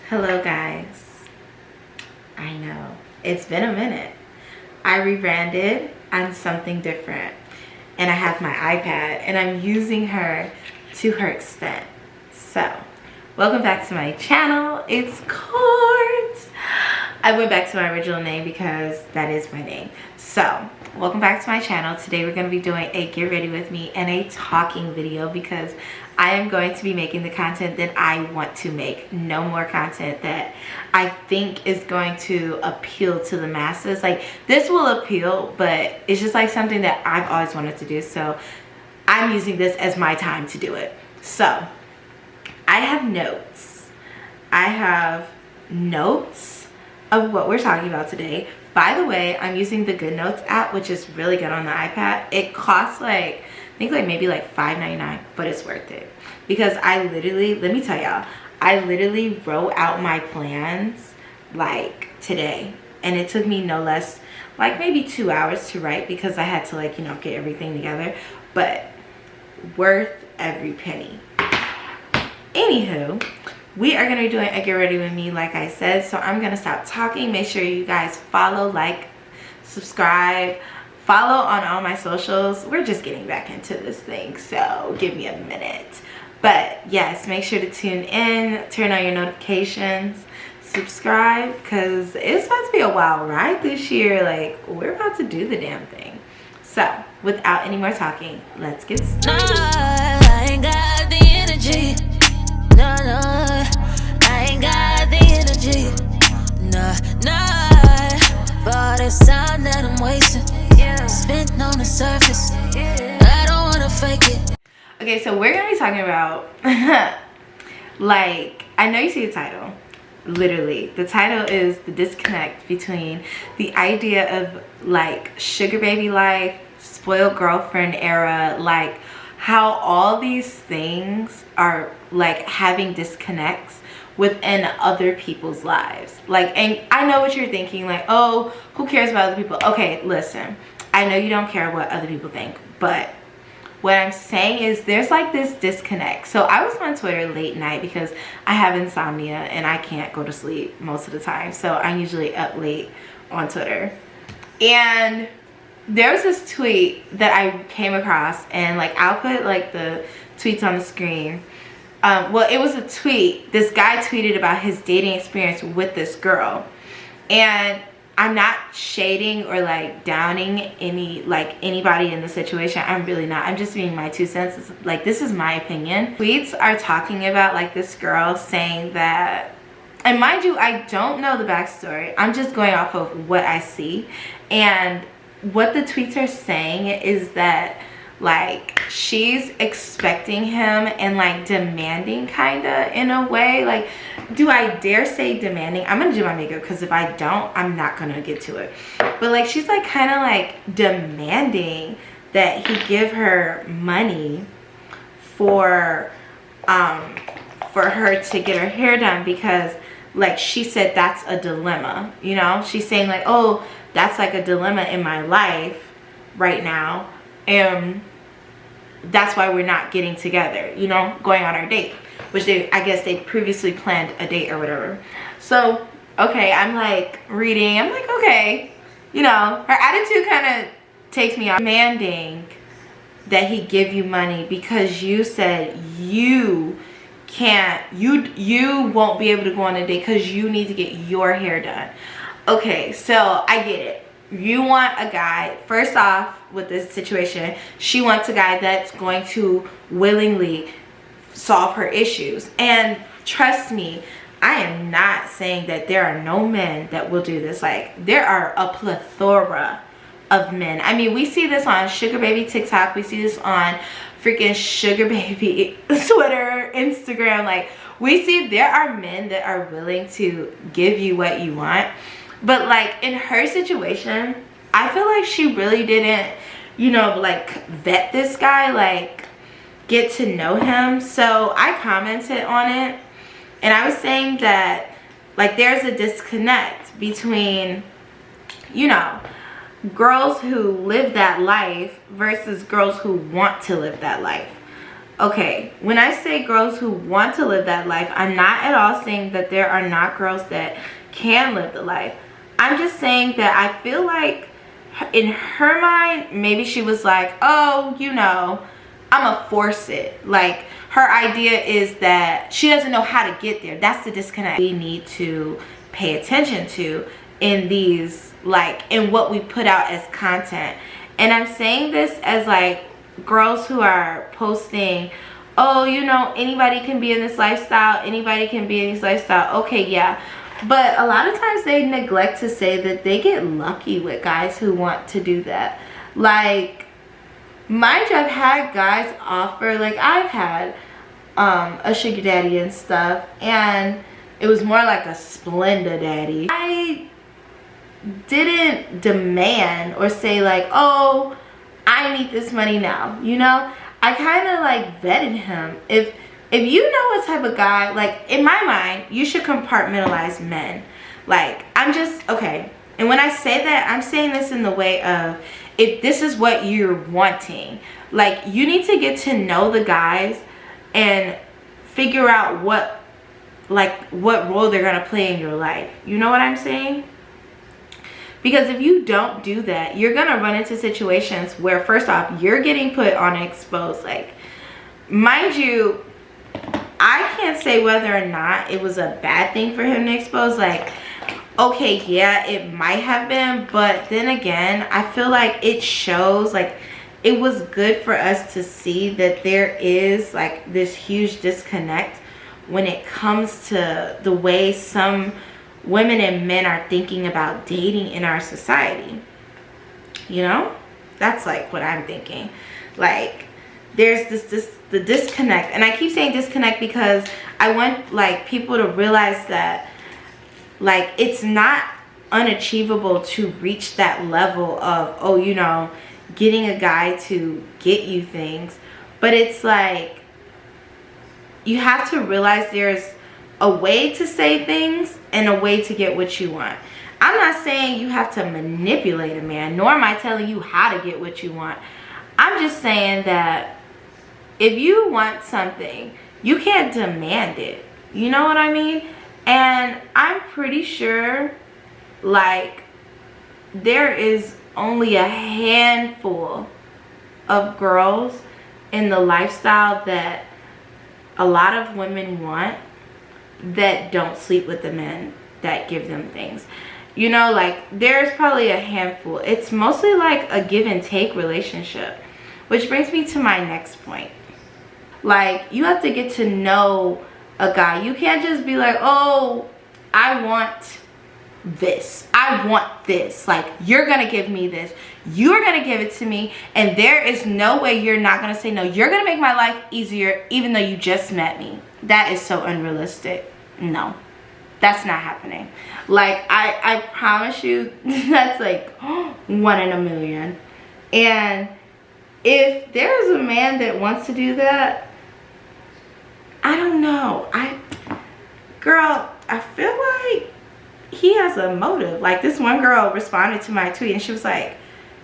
Hello guys. I know, it's been a minute. I rebranded on something different and I have my iPad and I'm using her to her extent. So, welcome back to my channel. It's Court. I went back to my original name because that is my name. So, welcome back to my channel. Today we're going to be doing a get ready with me and a talking video because I am going to be making the content that I want to make. No more content that I think is going to appeal to the masses. Like, this will appeal, but it's just like something that I've always wanted to do. So I'm using this as my time to do it. So I have notes. I have notes of what we're talking about today. By the way, I'm using the Good Notes app, which is really good on the iPad. It costs like, I think like maybe like $5.99, but it's worth it because I literally, let me tell y'all, I literally wrote out my plans like today, and it took me no less like maybe 2 hours to write because I had to, like, you know, get everything together, but worth every penny. Anywho, we are going to be doing a get ready with me like I said, so I'm going to stop talking. Make sure you guys follow, like, subscribe, follow on all my socials. We're just getting back into this thing, so give me a minute. But yes, make sure to tune in, turn on your notifications, subscribe, because it's about to be a wild ride this year. Like, we're about to do the damn thing. So without any more talking, let's get started. No, I ain't got the energy. No, I ain't got the energy. No, for this time that I'm wasting, spent on the surface. I don't wanna fake it. Okay, so we're gonna be talking about like, I know you see the title. Literally, the title is the disconnect between the idea of like sugar baby life, spoiled girlfriend era, like how all these things are like having disconnects within other people's lives. Like, and I know what you're thinking, like, oh, who cares about other people? Okay, listen, I know you don't care what other people think, but what I'm saying is there's like this disconnect. So I was on Twitter late night because I have insomnia and I can't go to sleep most of the time, so I'm usually up late on Twitter. And there was this tweet that I came across, and like, I'll put like the tweets on the screen. Well, it was a tweet. This guy tweeted about his dating experience with this girl, and I'm not shading or like downing anybody in the situation. I'm really not. I'm just being my 2 cents. It's, like, this is my opinion. Tweets are talking about like this girl saying that, and mind you, I don't know the backstory. I'm just going off of what I see, and what the tweets are saying is that like she's expecting him and like demanding, kinda, in a way. Like, do I dare say demanding? I'm gonna do my makeup because if I don't, I'm not gonna get to it. But like, she's like kind of like demanding that he give her money for her to get her hair done, because like she said that's a dilemma, you know. She's saying like, oh, that's like a dilemma in my life right now, and that's why we're not getting together, you know, going on our date, which I guess they previously planned a date or whatever. So okay, I'm like reading, I'm like, okay, you know, her attitude kind of takes me off. Demanding that he give you money because you said you can't, you won't be able to go on a date because you need to get your hair done. Okay, so I get it. You want a guy, first off, with this situation, she wants a guy that's going to willingly solve her issues. And trust me, I am not saying that there are no men that will do this. Like, there are a plethora of men. I mean, we see this on sugar baby TikTok, we see this on freaking sugar baby Twitter, Instagram. Like, we see there are men that are willing to give you what you want. But like, in her situation, I feel like she really didn't, you know, like vet this guy, like get to know him. So I commented on it, and I was saying that like there's a disconnect between, you know, girls who live that life versus girls who want to live that life. okay, when I say girls who want to live that life, I'm not at all saying that there are not girls that can live the life. I'm just saying that I feel like in her mind, maybe she was like, oh, you know, I'm gonna force it. Like, her idea is that she doesn't know how to get there. That's the disconnect we need to pay attention to in these, like, in what we put out as content. And I'm saying this as like girls who are posting, oh, you know, anybody can be in this lifestyle, anybody can be in this lifestyle. Okay, yeah, but a lot of times they neglect to say that they get lucky with guys who want to do that. Like, mind you, I've had guys offer, like I've had a sugar daddy and stuff, and it was more like a Splenda daddy. I didn't demand or say like, oh, I need this money now, you know. I kind of like vetted him. If you know what type of guy, like, in my mind, you should compartmentalize men. Like, I'm just, okay, and when I say that, I'm saying this in the way of, if this is what you're wanting, like, you need to get to know the guys and figure out what role they're gonna play in your life. You know what I'm saying? Because if you don't do that, you're gonna run into situations where, first off, you're getting put on exposed. Like, mind you, I can't say whether or not it was a bad thing for him to expose. Like, okay, yeah, it might have been, but then again, I feel like it shows, like, it was good for us to see that there is like this huge disconnect when it comes to the way some women and men are thinking about dating in our society. You know, that's like what I'm thinking. Like, there's the disconnect, and I keep saying disconnect because I want like people to realize that, like, it's not unachievable to reach that level of, oh, you know, getting a guy to get you things, but it's like you have to realize there's a way to say things and a way to get what you want. I'm not saying you have to manipulate a man, nor am I telling you how to get what you want. I'm just saying that if you want something, you can't demand it. You know what I mean? And I'm pretty sure, like, there is only a handful of girls in the lifestyle that a lot of women want that don't sleep with the men that give them things. You know, like, there's probably a handful. It's mostly like a give and take relationship, which brings me to my next point. Like, you have to get to know a guy. You can't just be like, oh, I want this, I want this, like, you're gonna give me this, you're gonna give it to me, and there is no way you're not gonna say no. You're gonna make my life easier even though you just met me. That is so unrealistic. No, that's not happening. Like, I promise you, that's like 1 in a million. And if there's a man that wants to do that, I don't know, girl, I feel like he has a motive. Like, this one girl responded to my tweet and she was like,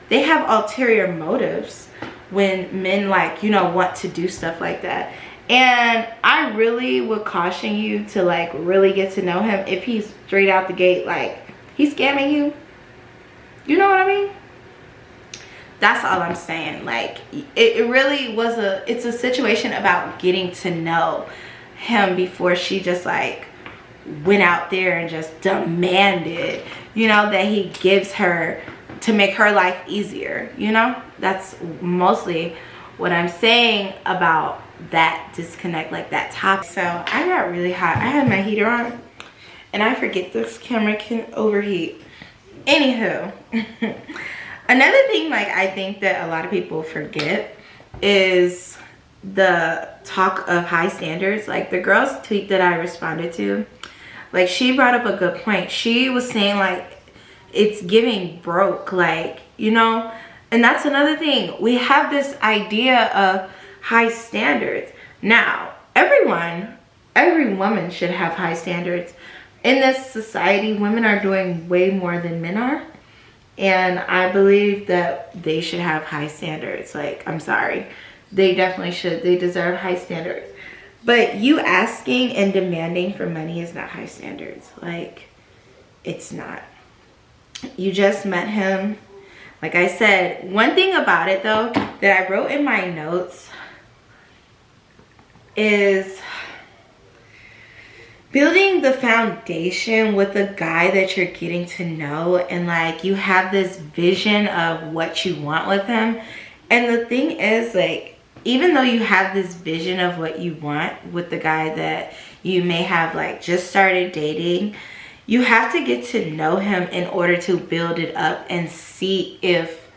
they have ulterior motives when men, like, you know, want to do stuff like that. And I really would caution you to, like, really get to know him. If he's straight out the gate, like, he's scamming you, you know what I mean? That's all I'm saying. Like, it really was it's a situation about getting to know him before she just, like, went out there and just demanded, you know, that he gives her to make her life easier. You know, that's mostly what I'm saying about that disconnect, like that topic. So I got really hot. I had my heater on and I forget this camera can overheat. Anywho, another thing, like, I think that a lot of people forget is the talk of high standards. Like, the girl's tweet that I responded to, like, she brought up a good point. She was saying, like, it's giving broke, like, you know. And that's another thing. We have this idea of high standards. Now, every woman should have high standards. In this society, women are doing way more than men are. And I believe that they should have high standards. Like, I'm sorry. They definitely should. They deserve high standards. But you asking and demanding for money is not high standards. Like, it's not. You just met him. Like I said, one thing about it though that I wrote in my notes is building the foundation with the guy that you're getting to know, and like you have this vision of what you want with him. And the thing is, like, even though you have this vision of what you want with the guy that you may have like just started dating, you have to get to know him in order to build it up and see if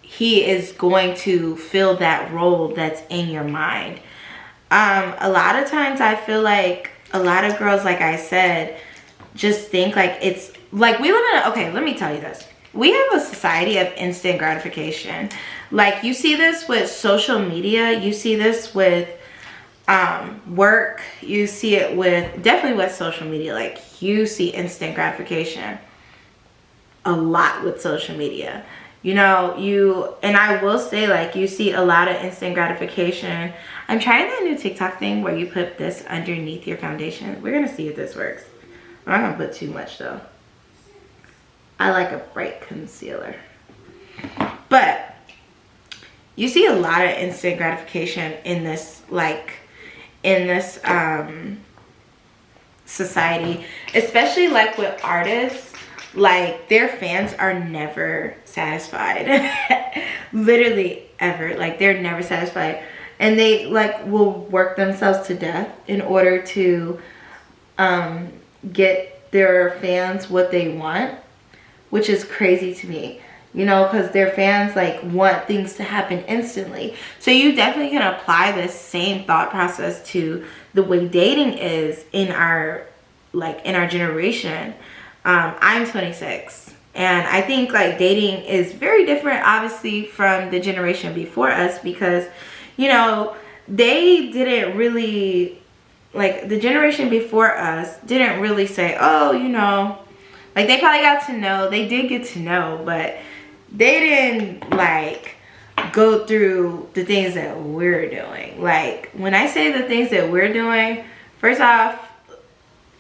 he is going to fill that role that's in your mind. A lot of times I feel like a lot of girls, like I said, just think like it's like we live in a, okay, let me tell you this. We have a society of instant gratification. Like, you see this with social media, you see this with work, you see it with, definitely with social media. Like, you see instant gratification a lot with social media. You know, and I will say, like, you see a lot of instant gratification. I'm trying that new TikTok thing where you put this underneath your foundation. We're gonna see if this works. I'm not gonna put too much though. I like a bright concealer. But you see a lot of instant gratification in this, like, in this society, especially like with artists. Like, their fans are never satisfied. Literally ever. Like, they're never satisfied, and they like will work themselves to death in order to get their fans what they want, which is crazy to me, you know, because their fans like want things to happen instantly. So you definitely can apply this same thought process to the way dating is in our generation. I'm 26, and I think like dating is very different obviously from the generation before us, because, you know, they didn't really, like, the generation before us didn't really say, oh, you know, like, they probably got to know, they did get to know, but they didn't like go through the things that we're doing. Like, when I say the things that we're doing, first off,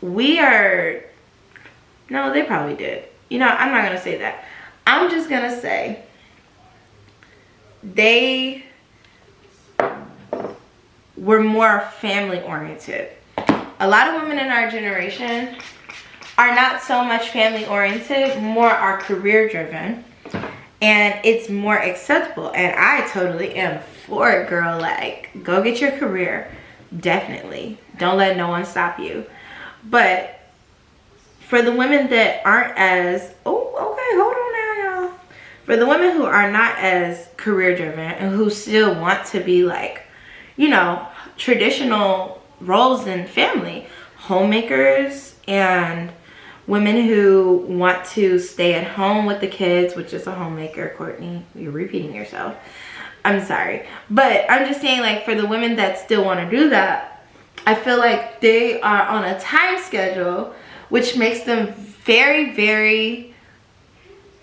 we are, no, they probably did. You know, I'm not gonna say that. I'm just gonna say they were more family oriented. A lot of women in our generation are not so much family oriented, more are career driven, and it's more acceptable. And I totally am for it, girl. Like, go get your career, definitely. Don't let no one stop you. But for the women that aren't as, oh, okay, hold on now, y'all. For the women who are not as career driven and who still want to be like, you know, traditional roles in family, homemakers, and women who want to stay at home with the kids, which is a homemaker. Courtney, you're repeating yourself. I'm sorry. But I'm just saying, like, for the women that still want to do that, I feel like they are on a time schedule, which makes them very, very,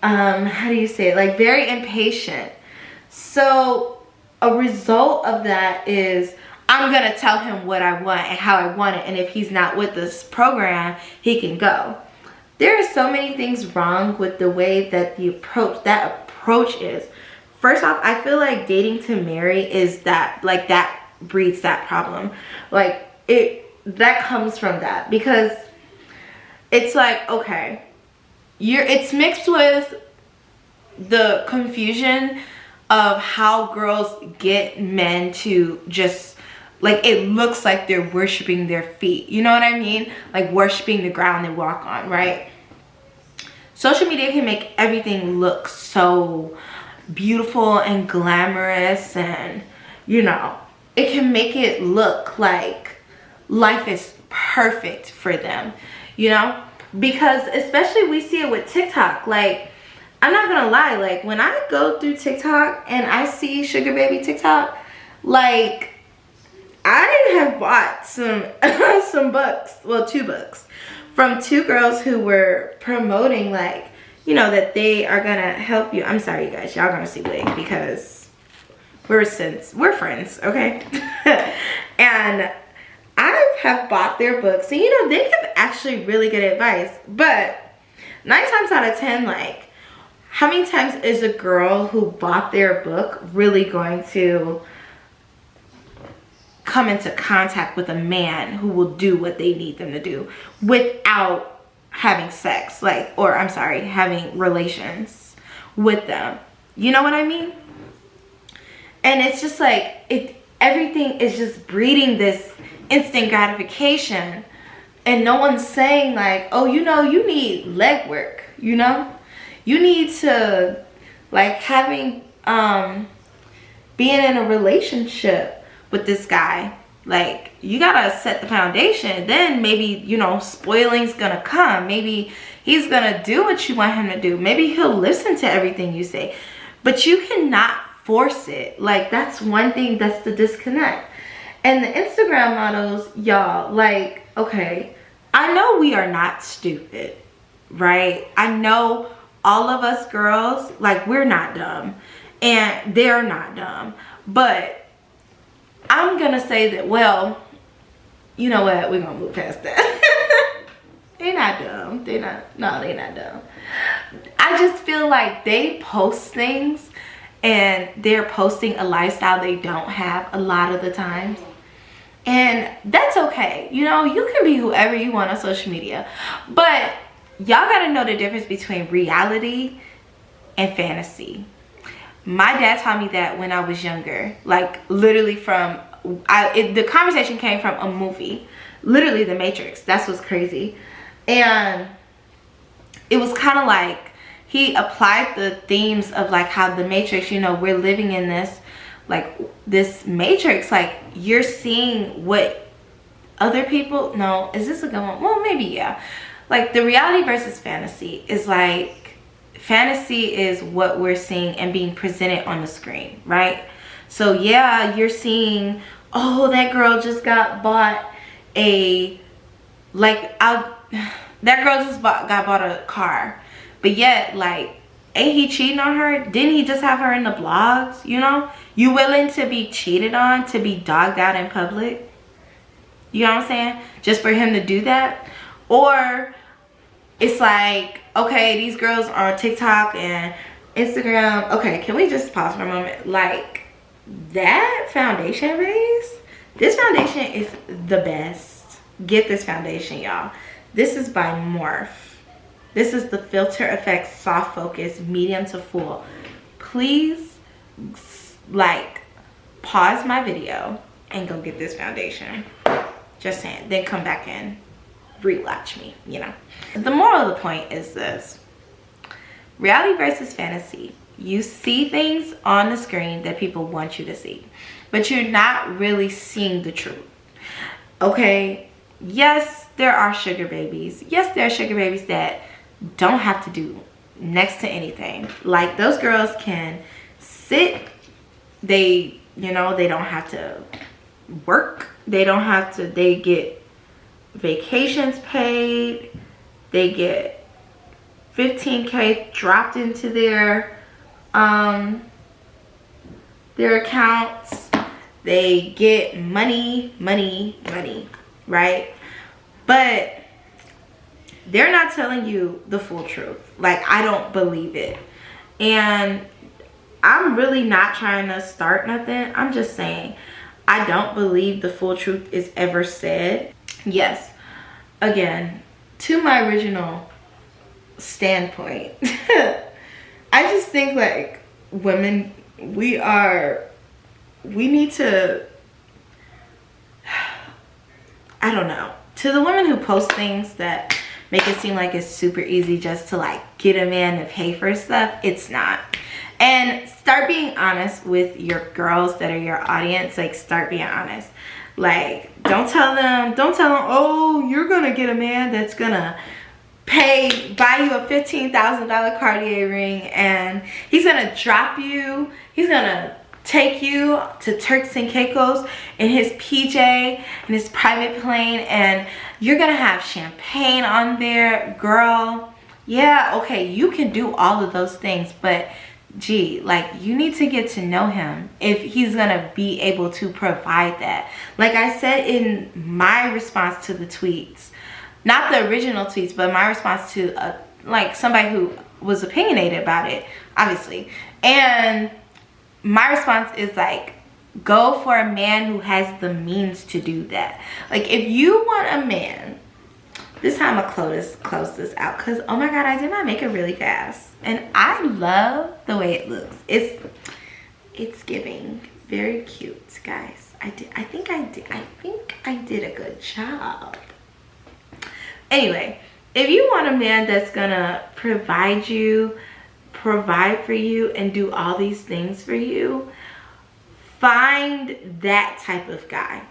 how do you say it? Like, very impatient. So a result of that is, I'm going to tell him what I want and how I want it. And if he's not with this program, he can go. There are so many things wrong with the way that that approach is. First off, I feel like dating to marry is that, like, that breeds that problem. Like, that comes from that, because it's like, okay, it's mixed with the confusion of how girls get men to just, like, it looks like they're worshiping their feet. You know what I mean? Like, worshiping the ground they walk on, right? Social media can make everything look so beautiful and glamorous, and, you know, it can make it look like life is perfect for them, you know? Because especially we see it with TikTok. Like, I'm not gonna lie, like, when I go through TikTok and I see Sugar Baby TikTok, like, I have bought some books, well, 2 books, from 2 girls who were promoting, like, you know, that they are gonna help you. I'm sorry, you guys, y'all gonna see wig because we're friends, okay? And I have bought their books, and you know, they give actually really good advice, but 9 times out of 10, like, how many times is a girl who bought their book really going to come into contact with a man who will do what they need them to do without having sex, like, or I'm sorry, having relations with them? You know what I mean? And it's just like, everything is just breeding this instant gratification, and no one's saying like, oh, you know, you need leg work, you know, you need to, like, having being in a relationship with this guy, like, you gotta set the foundation. Then maybe, you know, spoiling's gonna come. Maybe he's gonna do what you want him to do. Maybe he'll listen to everything you say, but you cannot force it. Like, that's one thing, that's the disconnect. And the Instagram models, y'all, like, okay, I know we are not stupid, right? I know all of us girls, like, we're not dumb, and they're not dumb. But I'm gonna say that, well, you know what, we're gonna move past that. They're not dumb. They're not dumb. I just feel like they post things, and they're posting a lifestyle they don't have a lot of the times. And that's okay. You know, you can be whoever you want on social media. But y'all gotta know the difference between reality and fantasy. My dad taught me that when I was younger. Like, literally from, the conversation came from a movie. Literally, The Matrix. That's what's crazy. And it was kind of like, he applied the themes of like how the Matrix, you know, we're living in this, like, this matrix, like, you're seeing what other people, no, is this a good one? Well, maybe, yeah. Like, the reality versus fantasy is like, fantasy is what we're seeing and being presented on the screen, right? So yeah, you're seeing, oh, that girl just got bought a, like, that girl just got bought a car, but yet, like, ain't he cheating on her? Didn't he just have her in the blogs? You know, you willing to be cheated on, to be dogged out in public? You know what I'm saying? Just for him to do that? Or it's like, okay, these girls are on TikTok and Instagram. Okay, can we just pause for a moment? Like, that foundation base, this foundation is the best. Get this foundation, y'all. This is by Morphe. This is the Filter Effects Soft Focus Medium to Full. Please, like, pause my video and go get this foundation. Just saying. Then come back and rewatch me, you know. The moral of the point is this. Reality versus fantasy. You see things on the screen that people want you to see, but you're not really seeing the truth. Okay? Yes, there are sugar babies. Yes, there are sugar babies that don't have to do next to anything. Like, those girls can sit, they, you know, they don't have to work, they don't have to, they get vacations paid, they get 15K dropped into their accounts, they get money, right? But they're not telling you the full truth. Like, I don't believe it. And I'm really not trying to start nothing. I'm just saying, I don't believe the full truth is ever said. Yes, again, to my original standpoint, I just think, like, women, we need to, I don't know. To the women who post things that make it seem like it's super easy just to, like, get a man to pay for stuff, it's not. And start being honest with your girls that are your audience. Like, start being honest. Like, don't tell them, oh, you're gonna get a man that's gonna buy you a $15,000 Cartier ring, and he's gonna drop you, he's gonna take you to Turks and Caicos in his PJ and his private plane, and you're gonna have champagne on there. Girl, yeah, okay, you can do all of those things, but gee, like, you need to get to know him if he's gonna be able to provide that. Like I said in my response to the tweets, not the original tweets, but my response to like somebody who was opinionated about it, obviously. And my response is like, go for a man who has the means to do that. Like, if you want a man, this time I'm gonna close this out, because oh my god, I did my makeup really fast and I love the way it looks. It's giving very cute, guys. I think I did a good job. Anyway, if you want a man that's gonna provide for you and do all these things for you, find that type of guy.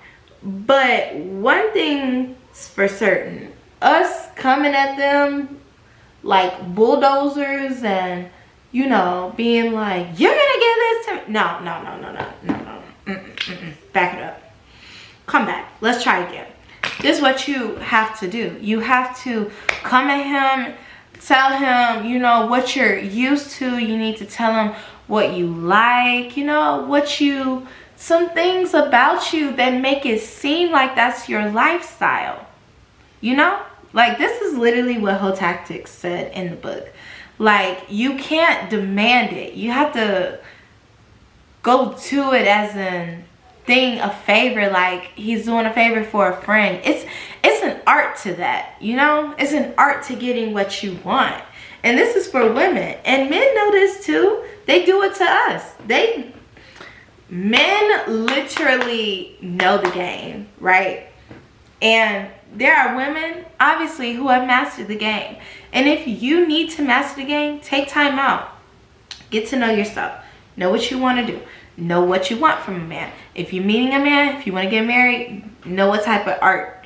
But one thing's for certain, us coming at them like bulldozers and, you know, being like, you're gonna give this to me. No. Back it up. Come back. Let's try again. This is what you have to do. You have to come at him, tell him, you know, what you're used to. You need to tell him what you like, you know, some things about you that make it seem like that's your lifestyle, you know? Like, this is literally what Whole Tactics said in the book. Like, you can't demand it. You have to go to it as a favor, like he's doing a favor for a friend. It's an art to that, you know? It's an art to getting what you want. And this is for women. And men know this too. They do it to us. Men literally know the game, right? And there are women, obviously, who have mastered the game. And if you need to master the game, take time out. Get to know yourself. Know what you want to do. Know what you want from a man. If you're meeting a man, if you want to get married, know what type of art.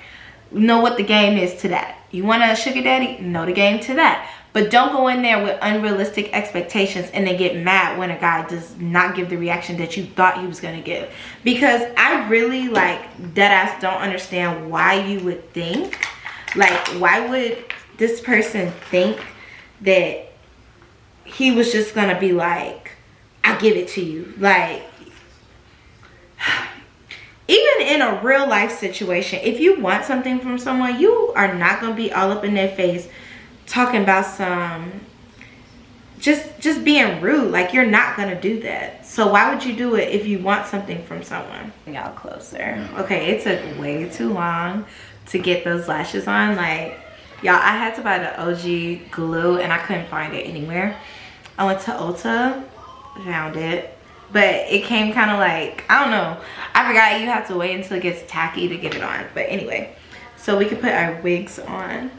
Know what the game is to that. You want a sugar daddy? Know the game to that. But don't go in there with unrealistic expectations and then get mad when a guy does not give the reaction that you thought he was going to give. Because I really, like, deadass don't understand why you would think, like, why would this person think that he was just going to be like, I'll give it to you. Like, even in a real life situation, if you want something from someone, you are not going to be all up in their face talking about some just being rude. Like, you're not gonna do that. So why would you do it if you want something from someone? Y'all closer. Okay, it took way too long to get those lashes on. Like, y'all, I had to buy the OG glue and I couldn't find it anywhere. I went to Ulta, found it, but it came kind of like, I don't know, I forgot you have to wait until it gets tacky to get it on. But anyway, so we could put our wigs on.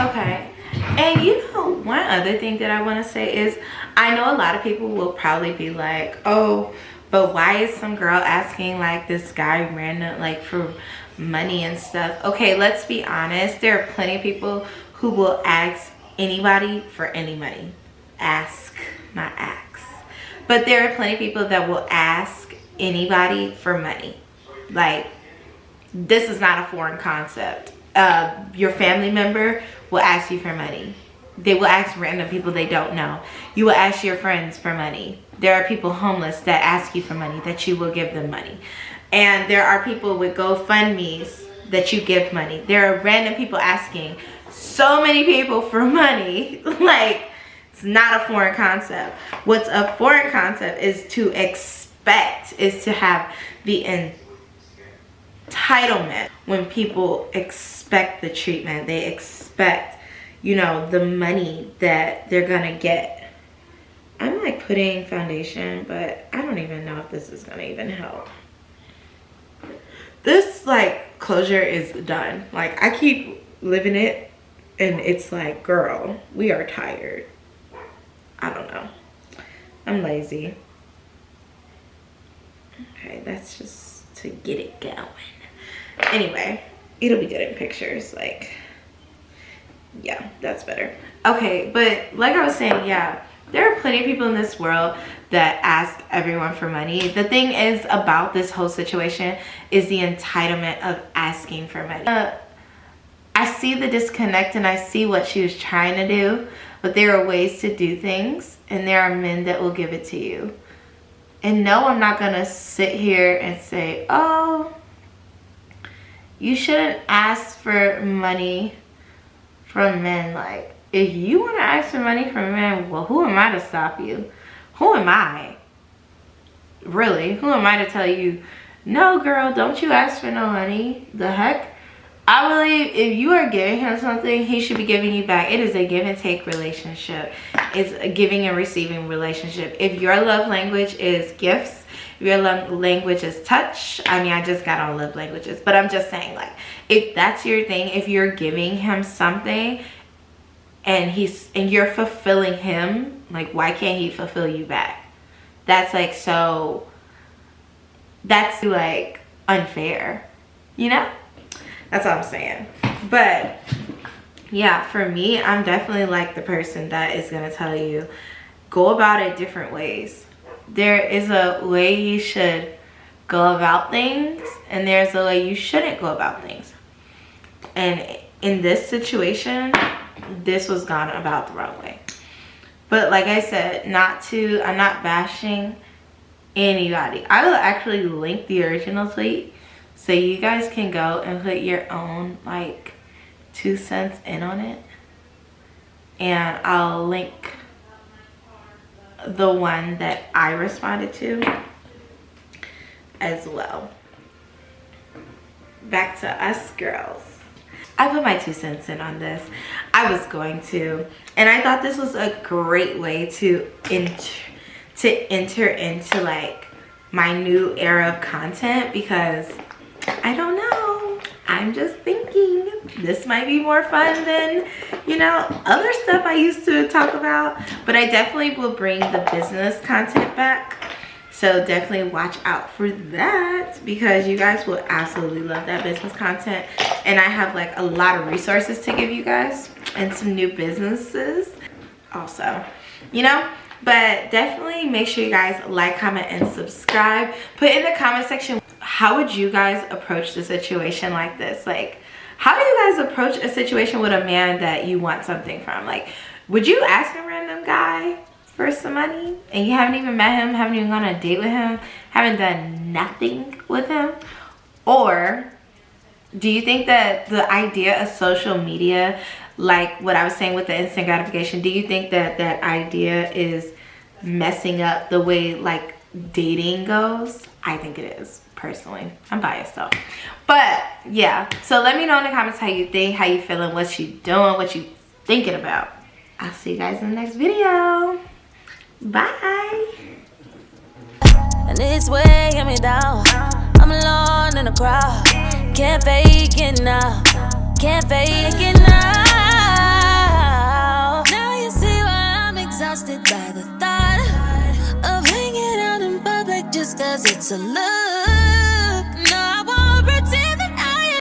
Okay, and you know, one other thing that I want to say is, I know a lot of people will probably be like, oh, but why is some girl asking like this guy random, like, for money and stuff? Okay, let's be honest, there are plenty of people who will ask anybody for any money. Ask, not ask. But there are plenty of people that will ask anybody for money. Like, this is not a foreign concept. Your family member will ask you for money. They will ask random people they don't know. You will ask your friends for money. There are people homeless that ask you for money, that you will give them money. And there are people with GoFundMes that you give money. There are random people asking so many people for money. Like, it's not a foreign concept. What's a foreign concept is to expect, is to have the entitlement. When people expect the treatment, they expect, you know, the money that they're gonna get. I'm like putting foundation, but I don't even know if this is gonna even help. This, like, closure is done. Like, I keep living it and it's like, girl, we are tired. I don't know, I'm lazy. Okay, that's just to get it going. Anyway, it'll be good in pictures. Like, yeah, that's better. Okay, but like I was saying, yeah, there are plenty of people in this world that ask everyone for money. The thing is about this whole situation is the entitlement of asking for money. I see the disconnect and I see what she was trying to do, But there are ways to do things, and there are men that will give it to you. And no, I'm not gonna sit here and say, oh, you shouldn't ask for money from men. Like, if you want to ask for money from men, well, who am I to stop you? Who am I? Really, who am I to tell you, no, girl, don't you ask for no money? The heck? I believe if you are giving him something, he should be giving you back. It is a give and take relationship. It's a giving and receiving relationship. If your love language is gifts, if your love language is touch, I mean, I just got all love languages, but I'm just saying, like, if that's your thing, if you're giving him something and you're fulfilling him, like, why can't he fulfill you back? That's like, so that's like unfair, you know? That's all I'm saying. But yeah, for me, I'm definitely like the person that is gonna tell you, go about it different ways. There is a way you should go about things, and there's a way you shouldn't go about things. And in this situation, this was gone about the wrong way. But like I said, I'm not bashing anybody. I will actually link the original tweet so you guys can go and put your own like 2 cents in on it. And I'll link the one that I responded to as well. Back to us girls. I put my 2 cents in on this. I was going to, and I thought this was a great way to enter into like my new era of content, because I don't know, I'm just thinking this might be more fun than, you know, other stuff I used to talk about. But I definitely will bring the business content back, so definitely watch out for that, because you guys will absolutely love that business content. And I have like a lot of resources to give you guys, and some new businesses also, you know. But definitely make sure you guys like, comment, and subscribe. Put in the comment section, how would you guys approach the situation like this? Like, how do you guys approach a situation with a man that you want something from? Like, would you ask a random guy for some money and you haven't even met him, haven't even gone on a date with him, haven't done nothing with him? Or do you think that the idea of social media, like what I was saying with the instant gratification, do you think that that idea is messing up the way like dating goes? I think it is, personally. I'm biased though. But yeah, so let me know in the comments how you think, how you feeling, what you doing, what you thinking about. I'll see you guys in the next video. Bye. And it's weighing me down. I'm alone in the crowd. Can't fake it now. Can't fake it now. Now you see why I'm exhausted by the thought of hanging out in public just cause it's a look.